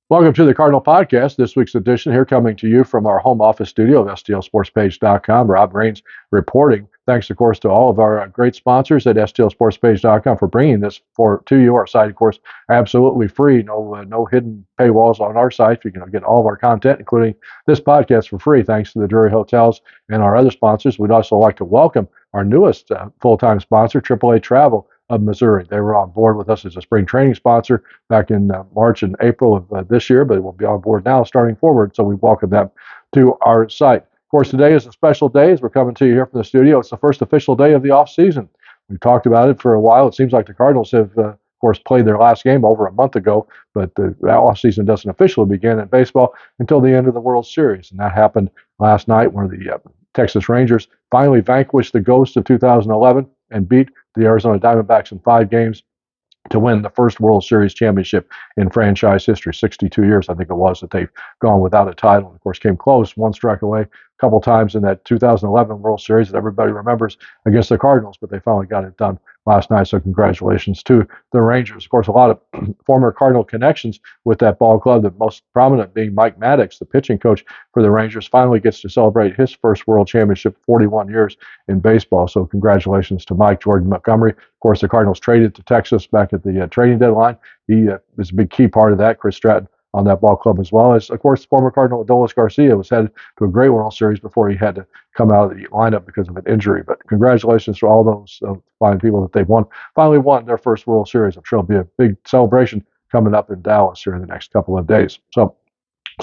Welcome to the Cardinal Podcast. This week's edition here coming to you from our home office studio of STLSportsPage.com. Rob Rains reporting. Thanks, of course, to all of our great sponsors at STLSportsPage.com for bringing this to you. Our site, of course, absolutely free. No hidden paywalls on our site. You can get all of our content, including this podcast, for free, thanks to the Drury Hotels and our other sponsors. We'd also like to welcome our newest full-time sponsor, AAA Travel of Missouri. They were on board with us as a spring training sponsor back in March and April of this year, but it will be on board now starting forward. So we welcome them to our site. Of course, today is a special day as we're coming to you here from the studio. It's the first official day of the off season. We've talked about it for a while. It seems like the Cardinals have, of course, played their last game over a month ago, but the off season doesn't officially begin in baseball until the end of the World Series. And that happened last night where the Texas Rangers finally vanquished the ghost of 2011 and beat the Arizona Diamondbacks in 5 games to win the first World Series championship in franchise history. 62 years, I think it was, that they've gone without a title. And of course, came close, one strike away a couple times in that 2011 World Series that everybody remembers against the Cardinals, but they finally got it done last night. So congratulations to the Rangers. Of course, a lot of former Cardinal connections with that ball club, the most prominent being Mike Maddox, the pitching coach for the Rangers, finally gets to celebrate his first World Championship, 41 years in baseball. So congratulations to Mike. Jordan Montgomery, of course, the Cardinals traded to Texas back at the trading deadline. He was a big key part of that. Chris Stratton on that ball club, as well as, of course, former Cardinal Adolis Garcia was headed to a great World Series before he had to come out of the lineup because of an injury. But congratulations to all those fine people that they've finally won their first World Series. I'm sure it'll be a big celebration coming up in Dallas here in the next couple of days. So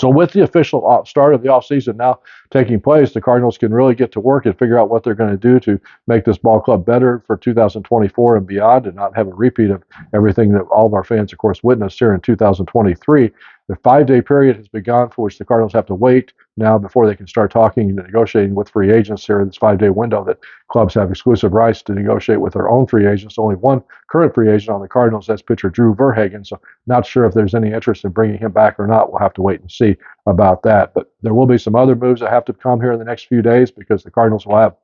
with the official start of the offseason now taking place, the Cardinals can really get to work and figure out what they're going to do to make this ball club better for 2024 and beyond, and not have a repeat of everything that all of our fans, of course, witnessed here in 2023. The 5-day period has begun for which the Cardinals have to wait now before they can start talking and negotiating with free agents here in this 5-day window that clubs have exclusive rights to negotiate with their own free agents. Only one current free agent on the Cardinals, that's pitcher Drew Verhagen. So not sure if there's any interest in bringing him back or not. We'll have to wait and see about that. But there will be some other moves that have to come here in the next few days because the Cardinals will have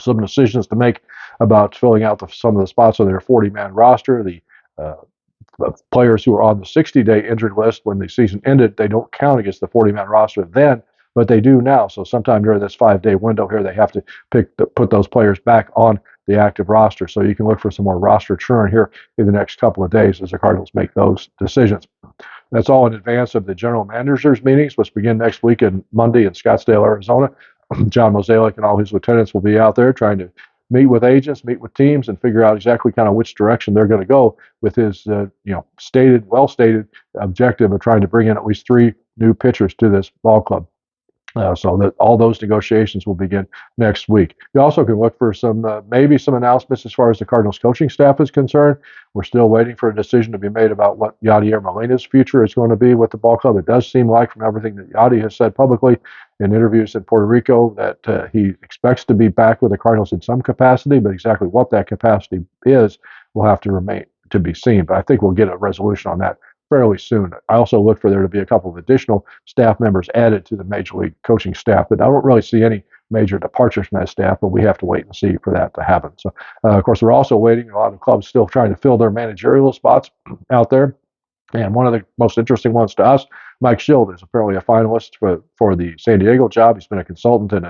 some decisions to make about filling out some of the spots on their 40-man roster. The players who are on the 60-day injured list when the season ended, they don't count against the 40-man roster then, but they do now. So sometime during this 5-day window here, they have to put those players back on the active roster. So you can look for some more roster churn here in the next couple of days as the Cardinals make those decisions. That's all in advance of the general managers meetings, which begin next week on Monday in Scottsdale, Arizona. John Mozeliak and all his lieutenants will be out there trying to meet with agents, meet with teams, and figure out exactly kind of which direction they're going to go with his, well-stated objective of trying to bring in at least 3 new pitchers to this ball club. So that all those negotiations will begin next week. You also can look for maybe some announcements as far as the Cardinals coaching staff is concerned. We're still waiting for a decision to be made about what Yadier Molina's future is going to be with the ball club. It does seem like, from everything that Yadi has said publicly in interviews in Puerto Rico, that he expects to be back with the Cardinals in some capacity, but exactly what that capacity is will have to remain to be seen. But I think we'll get a resolution on that fairly soon. I also look for there to be a couple of additional staff members added to the Major League coaching staff, but I don't really see any major departures from that staff, but we have to wait and see for that to happen. So, of course, we're also waiting. A lot of clubs still trying to fill their managerial spots out there. And one of the most interesting ones to us, Mike Schild, is apparently a finalist for the San Diego job. He's been a consultant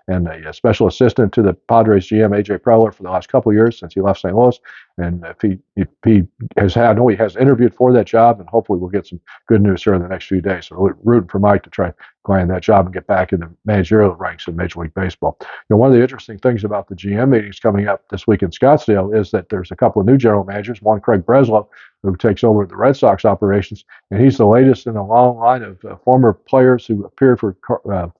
and a special assistant to the Padres GM, A.J. Preller, for the last couple of years since he left St. Louis. And if he has had, I know he has interviewed for that job, and hopefully we'll get some good news here in the next few days. So we're rooting for Mike to try and land that job and get back in the managerial ranks in Major League Baseball. One of the interesting things about the GM meetings coming up this week in Scottsdale is that there's a couple of new general managers. One, Craig Breslow, who takes over the Red Sox operations, and he's the latest in a long line of former players who appeared for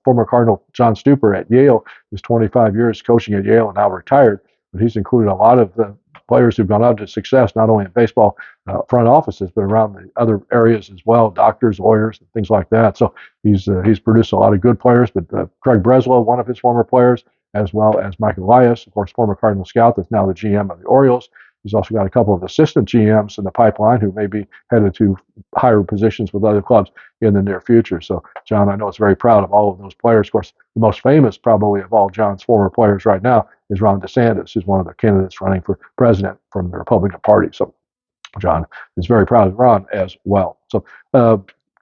former Cardinal John Stuper at Yale. He was 25 years coaching at Yale and now retired, but he's included a lot of the players who've gone on to success, not only in baseball front offices, but around the other areas as well, doctors, lawyers, and things like that. So he's produced a lot of good players, but Craig Breslow, one of his former players, as well as Mike Elias, of course, former Cardinal scout that's now the GM of the Orioles. He's also got a couple of assistant GMs in the pipeline who may be headed to higher positions with other clubs in the near future. So John, I know, is very proud of all of those players. Of course, the most famous probably of all John's former players right now is Ron DeSantis, who's one of the candidates running for president from the Republican Party. So John is very proud of Ron as well. So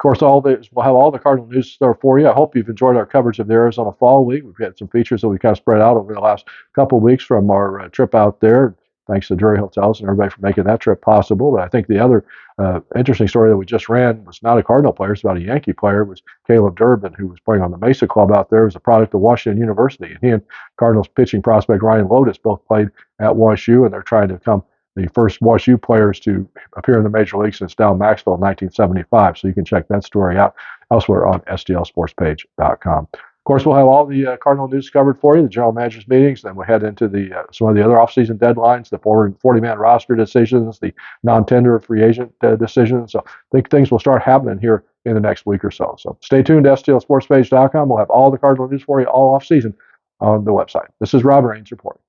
course, we'll have all the Cardinal news there for you. I hope you've enjoyed our coverage of the Arizona Fall League. We've had some features that we kind of spread out over the last couple of weeks from our trip out there. Thanks to Drury Hotels and everybody for making that trip possible. But I think the other interesting story that we just ran was not a Cardinal player, it's about a Yankee player. It was Caleb Durbin, who was playing on the Mesa Club out there. It was a product of Washington University. And he and Cardinals pitching prospect Ryan Lotus both played at WashU, and they're trying to become the first WashU players to appear in the major leagues since Dow Maxwell in 1975. So you can check that story out elsewhere on STLSportsPage.com. Of course, we'll have all the Cardinal news covered for you, the general managers meetings. Then we'll head into some of the other offseason deadlines, the 40-man roster decisions, the non-tender free agent decisions. So I think things will start happening here in the next week or so. So stay tuned to STLSportsPage.com. We'll have all the Cardinal news for you all offseason on the website. This is Rob Rains reporting.